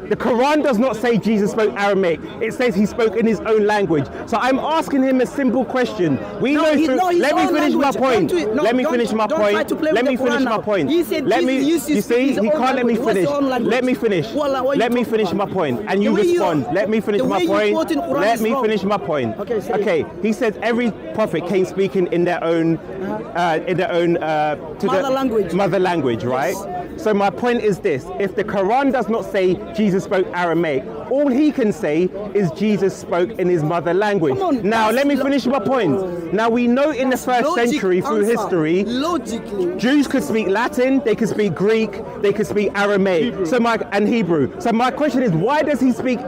The Quran does not say Jesus spoke Aramaic. It says he spoke in his own language. So I'm asking him a simple question. Let me finish my point. Let me finish my point. Let me finish my point. You see, he can't let me finish. Let me finish. Let me finish my point. And you respond. Let me finish my point. Let me finish my point. Okay. He said every prophet came speaking in their own mother language, right? So my point is this: if the Quran does not say Jesus spoke Aramaic, all he can say is Jesus spoke in his mother language. Now let me finish my point. Now we know in the first century through history, Jews could speak Latin, they could speak Greek, they could speak Aramaic, and Hebrew. So my question is, why does he pick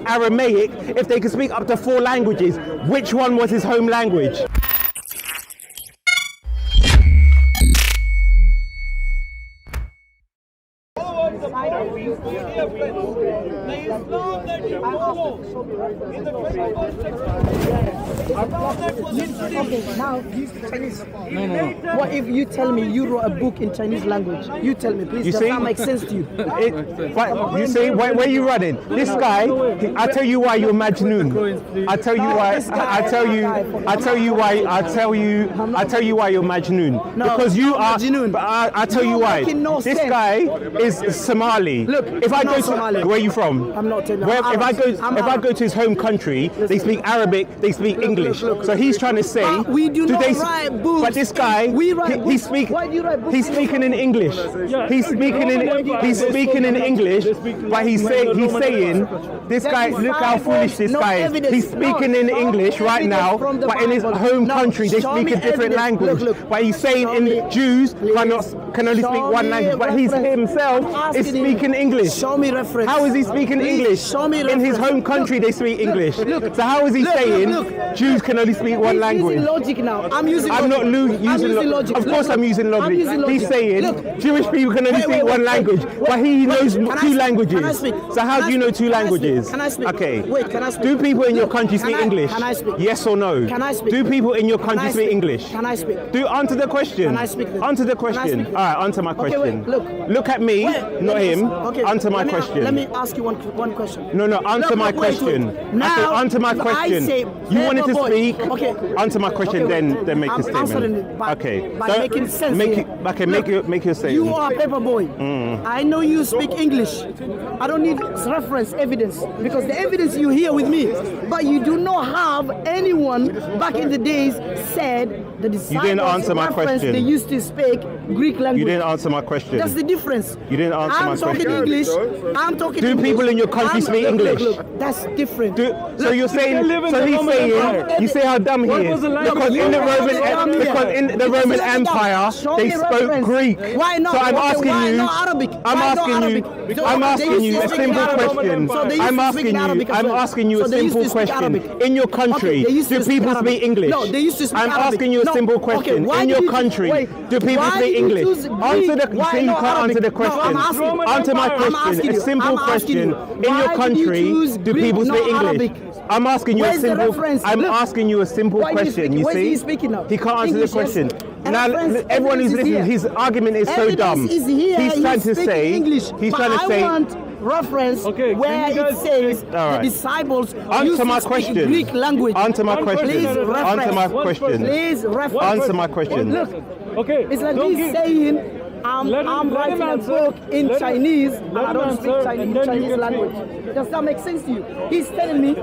Aramaic if they could speak up to 4 languages? Which one was his home language? No. What if you tell me you wrote a book in Chinese language? You tell me, please. Does that make sense to you? You see, where are you running? This guy, I'll tell you why you're Majnoon. I'll tell you why you're Majnoon. Because you are. I'll tell you why. This guy is Somali. Look, if I go to where are you from? I'm not telling you. If I go to his home country, they speak Arabic, they speak English. So he's trying to say, we do not write books. But this guy, he's speaking in English. He's speaking in English, but he's saying, this guy, look how foolish this guy is. He's speaking in English right now, but in his home country they speak a different language. But he's saying Jews can only speak one language, but he himself is speaking English. Show me reference. How is he speaking English? Show me reference. In his home country they speak English. So how is he saying Jews can only speak one language? Using logic now. I'm using logic. Of course I'm using logic. He's saying Jewish people can only speak one language, but he knows 2 languages. So how do you know 2 languages? Can I speak? Okay. Wait, can I speak? Do people in your country speak English? Can I speak? Yes or no? Can I speak? Do people in your country speak English? Can I speak? Do answer the question. Can I speak? Answer the question. All right, answer my question. Look at me, not him. Answer my question. Let me ask you one question. No, answer my question. Now, answer my question. You wanted to speak. Okay. Answer my question, then make a statement. Answering it by making sense. Make your statement. You are Paperboy. I know you speak English. I don't need reference evidence because the evidence you hear with me, but you do not have anyone back in the days said the disciples. You didn't answer my question. They used to speak Greek language. You didn't answer my question. That's the difference. You didn't answer my question. I'm talking English. Do people in your country speak English? That's different. So you're saying, you say how dumb he is. Because in the Roman Empire, they spoke Greek. Why not? So I'm asking you, Arabic? I'm asking you a simple question. I'm asking you a simple question. In your country, do people speak English? No, they used to speak I'm Arabic. asking you a simple question. In your country, do people speak English? Answer the question. You can't answer the question. Answer my question. A simple question. In your country, do people speak English? I'm asking you a simple. I'm asking you a simple question. You see? He can't answer the question. Now, everyone who's listening, his argument is so dumb. He's trying to say. He's trying to say. Reference where it says the disciples answer my question. Greek language. Answer my question. Answer my question. Please reference. Answer my question. Look, it's like he's saying I'm writing a book in Chinese and I don't speak Chinese language. Does that make sense to you? He's telling me,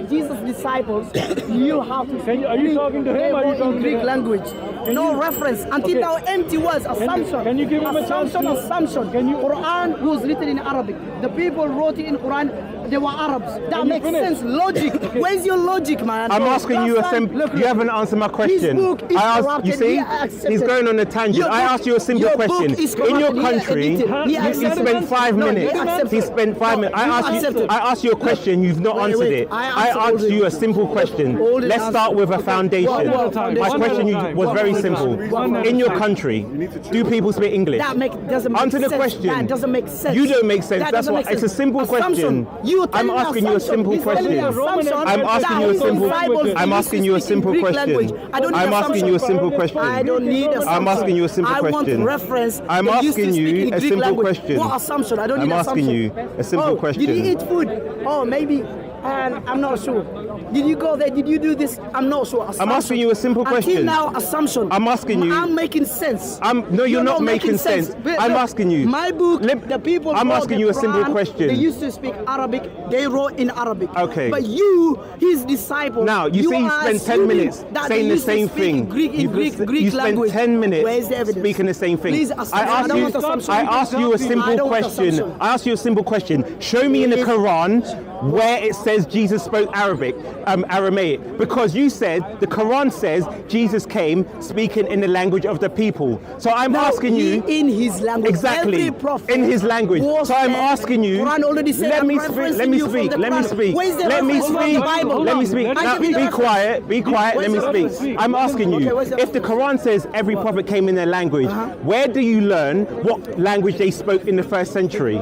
Jesus' disciples, you have to are you talking to him or are you talking in Greek language? No reference. Until now, empty words, assumption. Can you give him a chance? Assumption. Quran was written in Arabic. The people wrote it in Quran, they were Arabs. That makes sense. Logic. Where's your logic, man? I'm asking you a simple. You haven't answered my question. His book is you see, he's going on a tangent. I asked you a simple question. In your country, he spent 5 minutes. He spent 5 minutes. I asked you a question. You've not answered it. I asked you a simple question. Let's start with a foundation. My question was very simple. In your country, do people speak English? That doesn't make Answer sense. the question. That doesn't make sense. You don't make sense. That That's doesn't why make it's a sense. simple Assumption. question. You I'm tell me asking you a assumption. simple He's telling me question. assumption I'm asking you a that simple. disciples I'm used to asking you a speak in simple Greek question. language. I don't need I'm asking you a assumption. simple question. I don't need assumption. I'm asking you a simple I want question. reference. I'm They used to asking speak you in a Greek simple language. question. What assumption? I don't need I'm asking assumption. you a simple question. Did you eat food? Oh, maybe. And I'm not sure. Did you go there? Did you do this? I'm not sure. I'm asking you a simple question. Until now, assumption. I'm asking you. I'm making sense. No, you're not making sense. I'm asking you. My book, the people. I'm wrote asking the you a simple Quran, question. They used to speak Arabic. They wrote in Arabic. Okay. But you, his disciple. Now, you say you are spent 10 assuming minutes that saying they the used to same speak thing. Greek You spent language. 10 minutes Where is the evidence? speaking the same thing. Please, I don't want assumption. I asked you a I simple don't want question. assumption. I asked you a simple question. Show me in the Quran where it says Jesus spoke Aramaic, because you said the Quran says Jesus came speaking in the language of the people. So I'm asking you in his language. exactly Every prophet in his language. was So I'm there. asking you. Quran already said, Let I'm me speak. referencing Let me you from speak. the Let me Quran. speak. Where's the Let me reference from speak. the Bible? Let me speak. I Now, give you the be reference. quiet. Be quiet. Where's Let the me reference? speak. I'm asking Okay, you. where's the If the Quran says every prophet came in their language, where do you learn what language they spoke in the first century?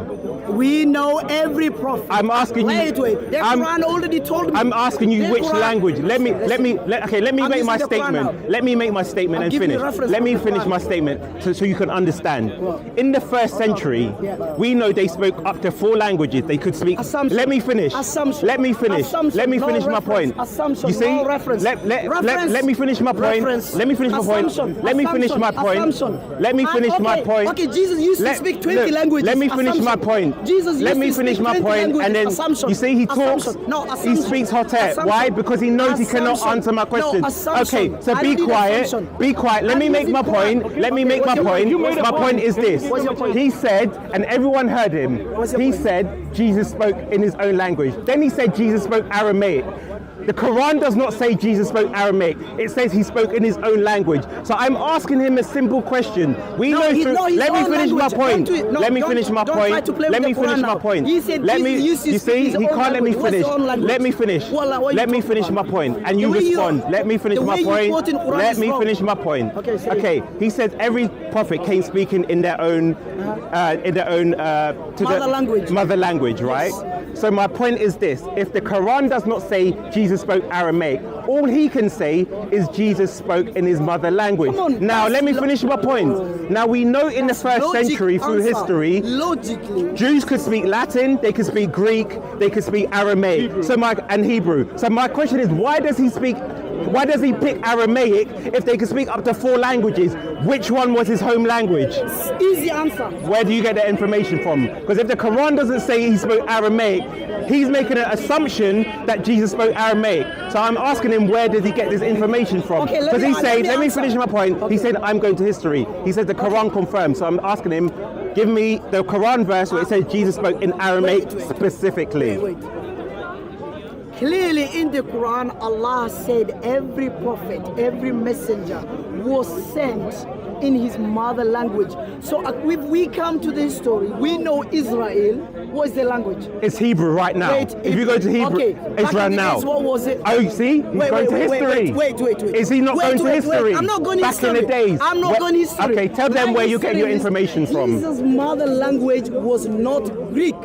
We know every prophet. I'm asking you. Wait. The Quran already told me. I'm asking you The which Quran- language. Let me I'm make my using the Quran statement. now. Let me make my statement I'll and give you finish. reference Let from me the finish Quran. my statement so you can understand. In the first century, we know they spoke up to 4 languages. They could speak. Assumption. Let me finish. Assumption. Let me finish. Assumption. Let me No finish my reference. point. Assumption. You see? No reference. Let me finish my point. Reference. Let me finish my point. Assumption. Let me finish my point. Assumption. Let me finish my point. Okay, Jesus used to speak 20 languages. Let me finish my Assumption. point. Jesus used Let me to finish speak my 20 point, languages. and then Assumption. you see he talks. Assumption. No, He assumption. speaks hotter. Assumption. Why? Because he knows he cannot Assumption. answer my question. No, assumption. Okay, so I be don't need quiet. assumption. Be quiet. Let I'm me make using my Quran. point. Let me make What's my your point. point? My point is this. What's your point? He said, and everyone heard him. What's your He point? said Jesus spoke in his own language. Then he said Jesus spoke Aramaic. The Quran does not say Jesus spoke Aramaic. It says he spoke in his own language. So I'm asking him a simple question. We know through. Let me finish my point. Let me finish my point. Let me finish my point. Let me. You see, he can't let me finish. Let me finish. Let me finish my point, and you respond. Let me finish my point. Let me finish my point. Okay. He said every prophet came speaking in their own, mother language, right? So my point is this: if the Quran does not say Jesus spoke Aramaic, all he can say is Jesus spoke in his mother language. Now let me finish my point. Now we know in the first century through history, Jews could speak Latin, they could speak Greek, they could speak Aramaic, and Hebrew. So my question is, why does he pick Aramaic if they could speak up to 4 languages? Which one was his home language? Easy answer. Where do you get the information from? Because if the Quran doesn't say he spoke Aramaic, he's making an assumption that Jesus spoke Aramaic. So I'm asking him, where did he get this information from? Because he said, let me finish my point. He said, I'm going to history. He said the Quran confirms. So I'm asking him, give me the Quran verse where it says Jesus spoke in Aramaic specifically. Wait. Clearly in the Quran, Allah said every prophet, every messenger was sent in his mother language. So if we come to this story, we know Israel was the language. It's Hebrew right now. If you go to Hebrew, Israel now. What was it? Oh, you see? He's going to history. Wait. Is he not going to history? I'm not going to history. Back in the days. I'm not going to history. Okay, tell them where you get your information from. Jesus' mother language was not Greek.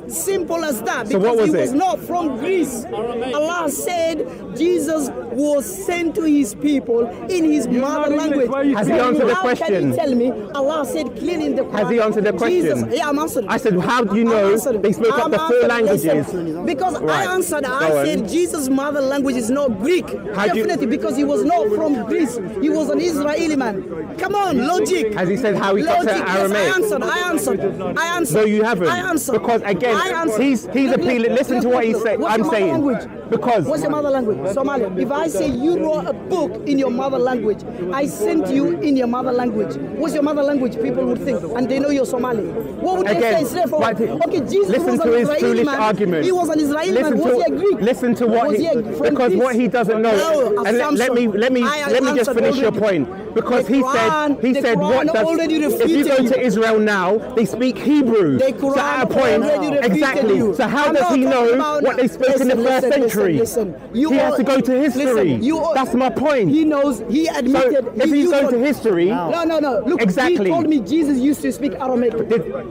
Simple as that. So what was he it? was not from Greece. Allah said Jesus was sent to his people in his mother language. Has he answered the How question? can you tell me? Allah said clearly in the Quran. Has he answered the question? Jesus, yeah, I'm answering. I said, how do you know they spoke up the 4 languages? Because Right. I answered. I Go said on. Jesus' mother language is not Greek. Definitely, because he was not from Greece. He was an Israeli man. Come on, logic. Has he said how he got to Logic. Aramaic? Yes, I answered. No, you haven't. I answered. Because again, I answered. he's appealing. Listen to what he's saying. What's I'm your mother saying. language? Because What's your mother language? Somali. If I say you wrote a book in your mother language, I sent you in your mother language. What's your mother language? People would think, and they know you're Somali. What would they say? Straightforward. Okay, Jesus listen was to an his Israeli foolish man. argument. He was an Israeli man. Was he a Greek? Listen to what Was he, from because Greece? what he doesn't know. No, and let me just answered finish your already. point. Because The he said Quran what does already if you go refuted to Israel now, they speak Hebrew. The So Quran at a point. Exactly. So how does he know what they spoke in the first century? He has to go to history. That's my point. He knows. He admitted. So if he's going to history, no. Look, exactly. He told me Jesus used to speak Aramaic.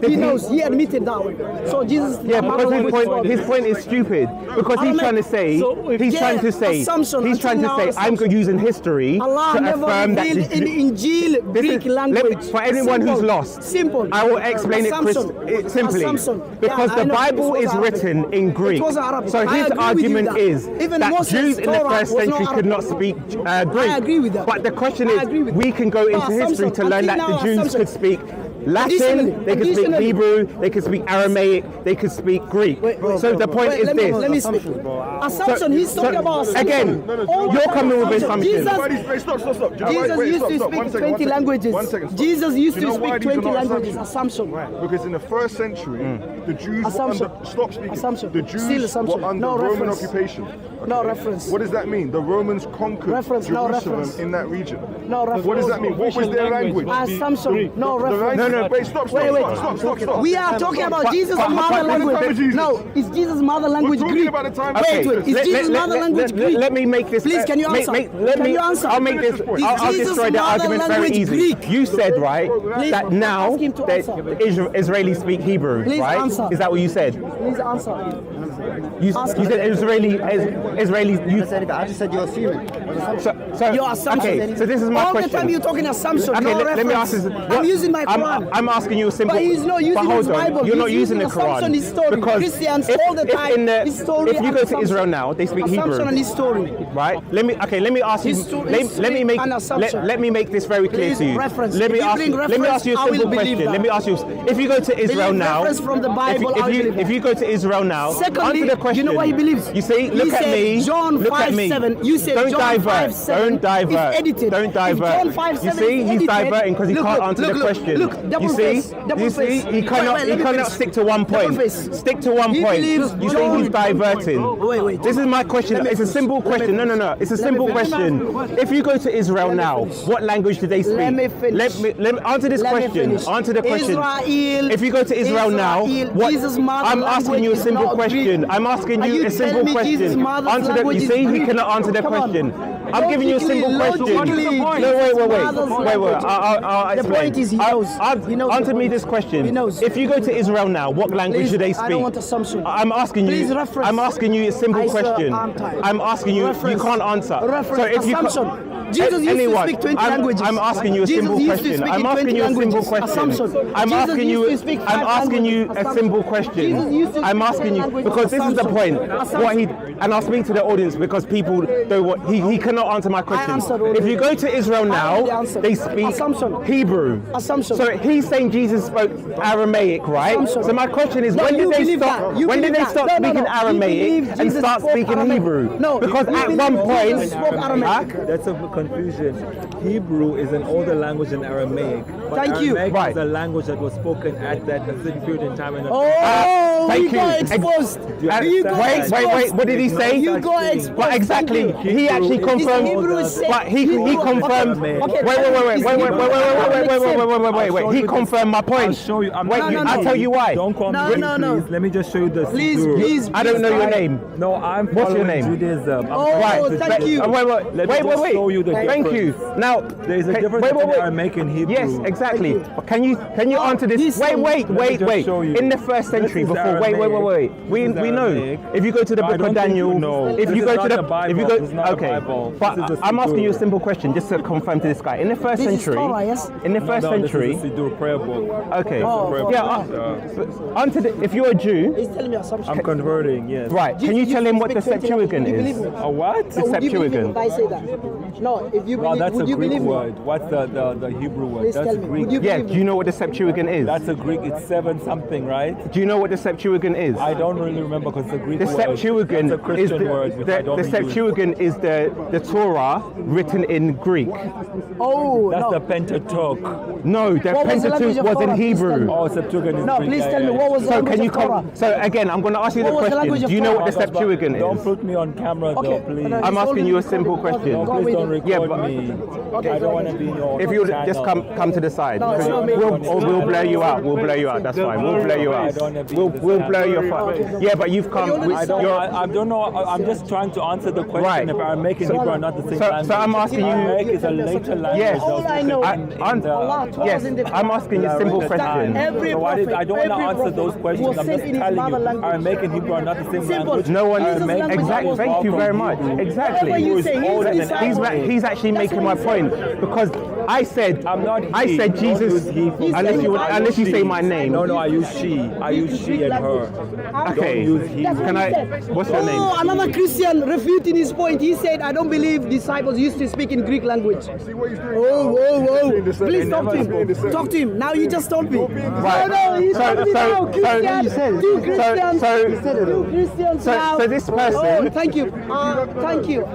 He knows. He admitted that one. So Jesus. Yeah, because his point is stupid. Because he's trying to say, I'm using history Allah to affirm that in Injil Greek language. For anyone who's lost, simple. I will explain it simply. Because the Bible is written in Greek. So his argument is that Jews in the first century could not speak Greek. I agree with that. But the question is, we can go into history to learn that the Jews could speak Latin, they could speak Hebrew, they could speak Aramaic, they could speak Greek. So the point is this. Let me speak. Assumption, he's talking about assumption. Again, you're coming with assumptions. Stop. Jesus used to speak 20 languages. Jesus used to speak 20 languages. Assumption. Because in the first century, the Jews were under... Stop speaking. Assumption. The Jews were under Roman occupation. No reference. What does that mean? The Romans conquered Jerusalem in that region. No reference. What does that mean? What was their language? Assumption. No reference. Wait, stop. We are talking about Jesus' mother language. No, is Jesus' mother language Greek? Wait, is Jesus' mother language Greek? Let me make this. Please, can you answer? I'll make this. I'll destroy the argument very easy. You said, right, that now the Israelis speak Hebrew, right? Is that what you said? Please answer. You said Israelis. I just said you're assuming. So your assumption. Okay, so this is my all question. the time you're talking assumption. Okay, no let me ask this. I'm using my Quran. I'm asking you a simple. But he's not using his Bible. You're not using the Quran. Quran. Because Christians all the time. If you go to Israel now, they speak Hebrew. Assumption and history. Right. Let me ask you. Let me make this very clear to you. Let me ask you a simple question. Let me ask you. If you go to Israel now, from the Bible, if you go to Israel now, secondly, answer the question. you know what he believes. You see, look at me. John look at me. 5:7. You said Don't John divert. 5:7. Don't divert. It's edited. Don't divert. John 5:7 you see, he's diverting because he can't answer the question. Look, you see, he cannot stick to one point. Stick to one point. You see, he's diverting. Wait. This is my question. It's a simple question. No. It's a simple question. If you go to Israel now, what language do they speak? Let me finish. Let me answer this question. Answer the question. Israel. If you go to Israel now, what? I'm asking you a simple question. I'm asking you a simple question. Answer the. You see, he cannot answer the question. I'm giving you a simple question. No, wait. I'll explain. The point is he knows. Answer me this question. He knows. If you go to Israel now, what language do they speak? I don't want assumption. I'm asking you. Reference. I'm asking you a simple question. I'm asking you. Reference. You can't answer. Reference. So if you assumption. Jesus used to speak 20 languages. I'm asking you a simple question. I'm asking you a simple question. I'm asking you a simple question. I'm asking you because this is the point. And I'll speak to the audience because people know what he cannot answer my question. If you go to Israel now, they speak Hebrew. So he's saying Jesus spoke Aramaic, right? So my question is, when did they stop? When did they stop speaking Aramaic and start speaking Hebrew? No, because at one point, that's a confusion. Hebrew is an older language than Aramaic. But Aramaic is a language that was spoken at that specific period in time. Thank you. Exposed. Wait. What did he say? You got exposed. But exactly, he actually confirmed. But he confirmed. Wait. He confirmed my point. I'll show you. I'll tell you why. Don't call me. No. Let me just show you this. Please. I don't know your name. No, I'm What's your name? Judaism. Thank you. Wait. Show you the Thank you. Now there's a difference between Aramaic and Hebrew. Yes, exactly. Can you answer this? Wait. In the first century before. Wait. We know. If you go to the book of Daniel, if you go to but I'm asking you a simple question just to confirm to this guy. In the first century, in the first century, this is the prayer book. Okay. If you're a Jew, He's telling me assumption. I'm converting. Yes. Right. Can you tell him what the Septuagint is? A what? The Septuagint. If I say that. No, if you believe, that's a would you Greek believe word. What's the Hebrew word? Please That's tell me. Greek. Would you Yeah. believe Do you know what the Septuagint is? That's a Greek. It's 7 something, right? Do you know what the Septuagint is? I don't really remember because it's a Greek The word. Septuagint It's a Christian is word. Which I don't the use. Septuagint is the Torah written in Greek. That's the Pentateuch. No, the What was the language Pentateuch of was Torah? in Please tell Hebrew. me. Oh, Septuagint is No, Greek. please tell me what was the So language can you of Torah? So again, I'm going to ask you the What was the language question. of Do you know Torah? what the Septuagint Don't is? put me on camera, Okay, though, please. no, I'm asking you a simple question. No, please don't record Yeah, called but me. Okay, I don't want to be in your if you channel. just come to the side, No, it's not me. we'll blur you out. We'll blur you out. That's fine. We'll blur you out. We'll blur your phone. Yeah, but you've come. I don't know. I'm just trying to answer the question Right. if Aramaic and Hebrew are not the same language. So I'm asking you. Aramaic is a later language. Yes. All I know, Yes, I'm asking you a simple question. every So prophet, I don't want to every answer prophet those questions. was I'm sent just in his telling mother you, language. Aramaic and Hebrew are not the same Simple. language. No one. Jesus' language Exactly. was Thank you very much. Exactly. Whatever you say, he's older than disciple. He's actually That's making what my he point because I said I'm not he. I said Don't Jesus use he for- unless you say my name. No, I use she. I use she and her. Okay. Don't use he. That's what Can he I? said. What's your name? Oh, another Christian refuting his point. He said, I don't believe disciples used to speak in Greek language. See what he's doing Whoa, now? whoa, He's whoa. being Please talk to deceptive. him. Talk to him. Now you just told me. Right. No, he's So- told me so- now. so- Christians, two Christians, two Christians now. So this person Oh, thank you. Thank you.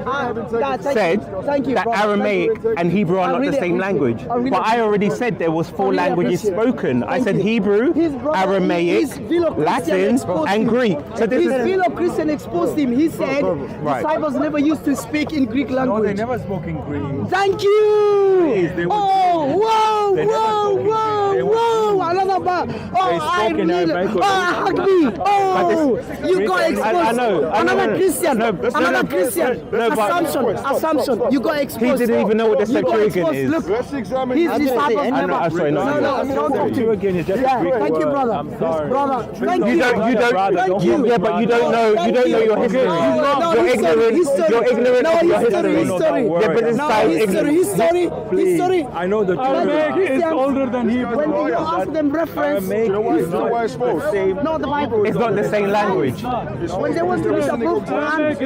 Thank you, that brother. Aramaic Thank you. and Hebrew are I not the really same appreciate language. it. I really But I already said there was four really languages appreciate it. spoken. I Thank said you. Hebrew, His brother, Aramaic, his fellow Christian Latin, exposed and him. Greek. So this His is fellow Christian exposed him. He said Right. disciples never used to speak in Greek No, they language. never spoke in Greek. Thank you. Please, they would- Oh, They never whoa, spoke in whoa, Greek. They would- whoa! Another bar. Oh, They I spoke in really. Aramaic. Hug me. Oh, you got Greek- exposed. I know. Another Christian. No, Another Christian. no, but- Assumption. You got exposed. he didn't even know what the You got Septuagint exposed. is. Look, Let's examine. his disciples I know, never. I'm sorry, no, No, don't talk to him. Septuagint is just a Yeah, Greek thank you, word. brother. I'm sorry. Brother, thank You you. don't. Thank you. Yeah, but you don't know. You don't know your history. No, You're history, ignorant. history. You're ignorant No, of your history, history. history. Yeah, but this No, time history. Please. I know the Aramaic truth. is older than Hebrew. When you ask them reference, Aramaic is know why it's false? the same. not the Bible. It's not the same language. When they want to read the book,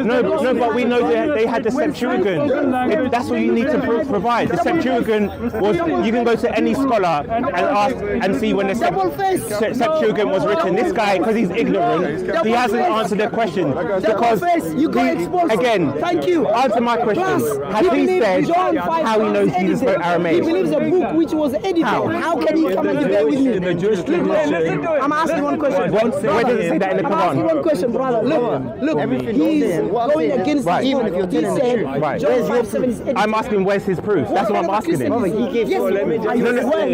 No, but we know they had the Septuagint. That's what you need to provide. The Septuagint was. You can go to any scholar and ask and see when the Septuagint was written. This guy, because he's ignorant, he hasn't answered the question. Because you got exposed. again, Thank you. answer my question. Has he said how he knows Jesus spoke He Aramaic? believes a book which was edited. How can he come and debate with In the me? Jewish tradition, I'm asking one question. Where does it say that in the I'm asking Quran? one question, brother. Look, he's going against Right. even if you're telling the truth. Right. John 5:7 is edited. I'm asking where's his proof. That's what I'm asking him. Yes, let me just No,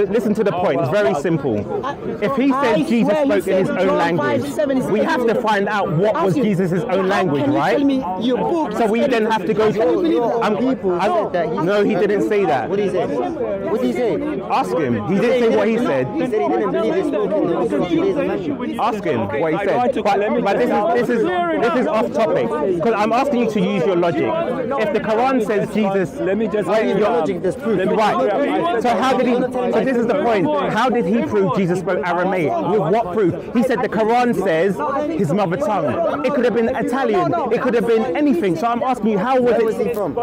listen to the point. It's very simple. If he said Jesus spoke in his own language, we have to find out what was Jesus' own language, right? Tell me your book. So we then have to go Can you believe that? No, he didn't say that. What did he say? What did he say? Ask him. He didn't say what he said. He said he didn't believe he spoke in the days of Matthew. Ask him what he said. But this is off topic because I'm asking you to use your logic. If the Quran says Jesus, let me just Use your logic, there's proof. right. So how did he? So this is the point. How did he prove Jesus spoke Aramaic? With what proof? He said the Quran says his mother tongue. It could have been Italian. It could have been anything. So I'm asking you, how was Where was he it? from?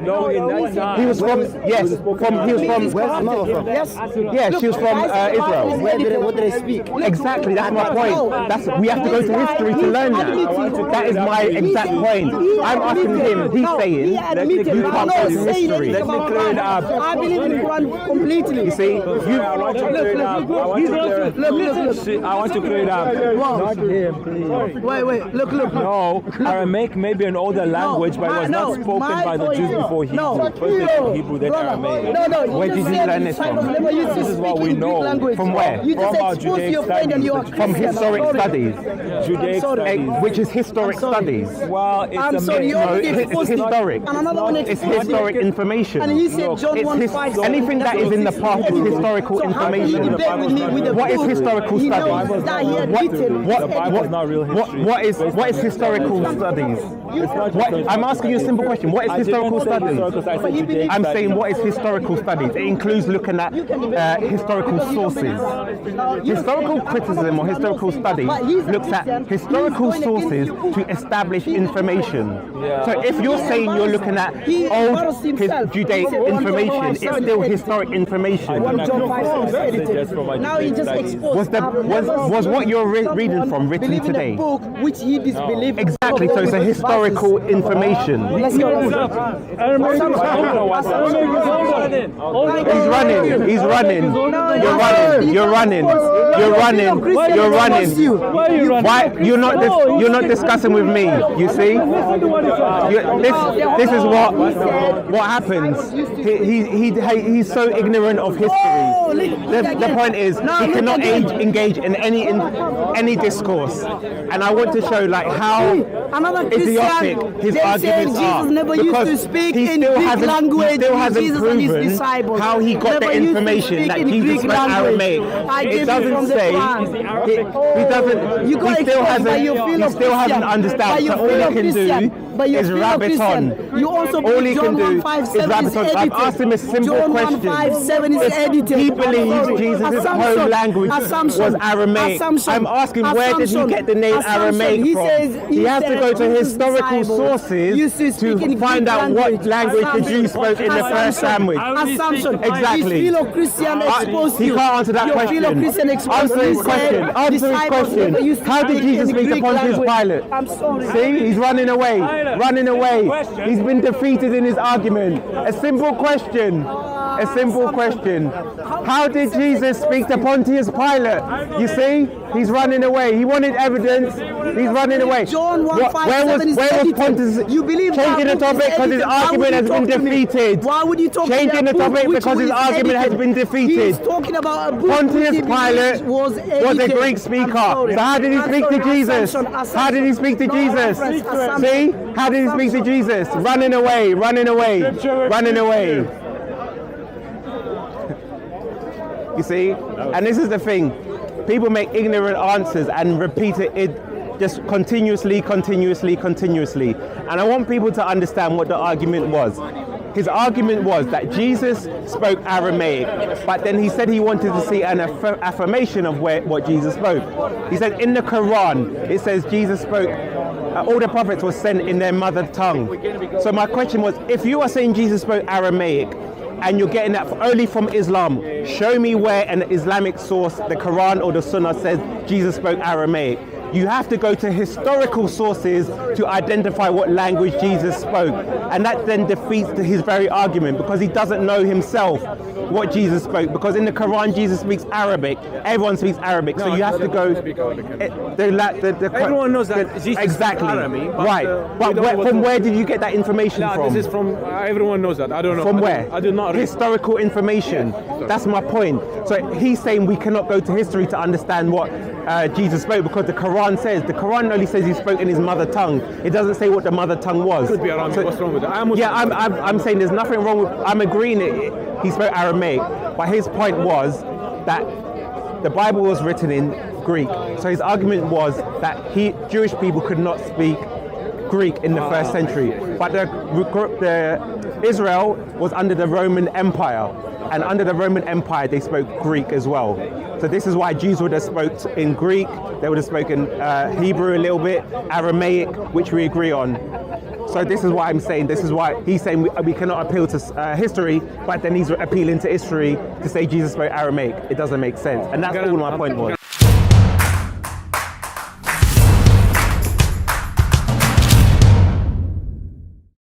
No, in that time. He was from. Yes, he was from. Where's his mother from? Yes. Yeah, she was from Israel. What did they speak? Exactly, that's my point. We have to go to history to learn that. That is my exact point. I'm asking him. He's saying you can't go to history. Let me clear it up. I believe in the Quran completely. You see, I want to clear it up. I want to clear it up. Not him, please. Wait, look. No, Aramaic may be an older language, but it was not spoken by the Jews before Hebrew. First they spoke Hebrew, then Aramaic. No. Where did you learn this from? This is what we know. From where? You just From our exposed Judaic your friend and your From historic studies, Judaic studies. which is historic studies. Well, it's I'm a sorry, you mix. already it's exposed it. historic. And another one It's exposed historic it. information. And he said John It's 1:5. anything that is in the past is historical So how can you information. debate with me with a What is book? historical He knows studies? that he had written. The Bible's not real history. What is historical studies? I'm asking you a simple question. What is historical studies? I'm saying what is historical studies? It includes looking at historical sources. Historical criticism or historical studies looks at historical sources to establish information. So if you're saying you're looking at old Judaic information, it's still historic information. Now he just exposed. Was what you're reading from written Believe in a today? book which he disbelieved. Exactly, so it's a historical information. Let's go. Aramaic is older. He's running. No, You're running. You're running. You're running. You're running. Why are you running? Why you're not discussing with me? You see, this is what happens. He's so ignorant of history. The point is he cannot engage in any discourse, and I want to show like how idiotic his arguments are because he still hasn't proven how he got the information that Jesus spoke Aramaic. It doesn't say. He still hasn't understood. So all he can do is rabbit on. All he can do is rabbit on. I've asked him a simple question. If he believes Jesus' home language was Aramaic, I'm asking where did he get the name Aramaic from? He has to go to historical sources to find out what language the Jews spoke in the first language. Assumption. Exactly. His fellow Christian exposed He you. can't answer that Your question. fellow Christian exposed Answer his you. question. Answer his question. How did Jesus speak to Pontius Pilate? I'm sorry. See, he's running away. Running away. He's been defeated in his argument. A simple question. A simple question. How did Jesus speak to Pontius Pilate? You see, he's running away. He wanted evidence. He's running away. John Where was Pontius? You believe changing the topic because his argument has been defeated. Why would you talk changing the topic because his argument has been defeated? He's talking about a book Pontius Pilate was a Greek speaker. So how did he speak to Jesus? How did he speak to Jesus? See? How did he speak to Jesus? Running away, running away, running away. You see? And this is the thing. People make ignorant answers and repeat it just continuously. And I want people to understand what the argument was. His argument was that Jesus spoke Aramaic, but then he said he wanted to see an affirmation of what Jesus spoke. He said in the Quran, it says Jesus spoke, all the prophets were sent in their mother tongue. So my question was, if you are saying Jesus spoke Aramaic, and you're getting that only from Islam, show me where an Islamic source, the Quran or the Sunnah, says Jesus spoke Aramaic. You have to go to historical sources to identify what language Jesus spoke. And that then defeats his very argument because he doesn't know himself what Jesus spoke. Because in the Quran, Jesus speaks Arabic. Everyone speaks Arabic. So you have to go... Everyone knows that Jesus exactly. speaks Arabic. Right. But from where did you get that information from? This is from... everyone knows that. I don't know. From where? I do not read. Historical information. Yeah. That's my point. So he's saying we cannot go to history to understand what Jesus spoke because the Quran says. The Quran only says he spoke in his mother tongue. It doesn't say what the mother tongue was. Could be Aramaic. What's wrong with that? I'm saying there's nothing wrong with... I'm agreeing he spoke Aramaic. But his point was that the Bible was written in Greek. So his argument was that Jewish people could not speak Greek in the first century. But Israel was under the Roman Empire. And under the Roman Empire, they spoke Greek as well. So this is why Jews would have spoken in Greek. They would have spoken Hebrew a little bit, Aramaic, which we agree on. So this is why I'm saying, this is why he's saying we cannot appeal to history, but then he's appealing to history to say Jesus spoke Aramaic. It doesn't make sense. And that's all my point was.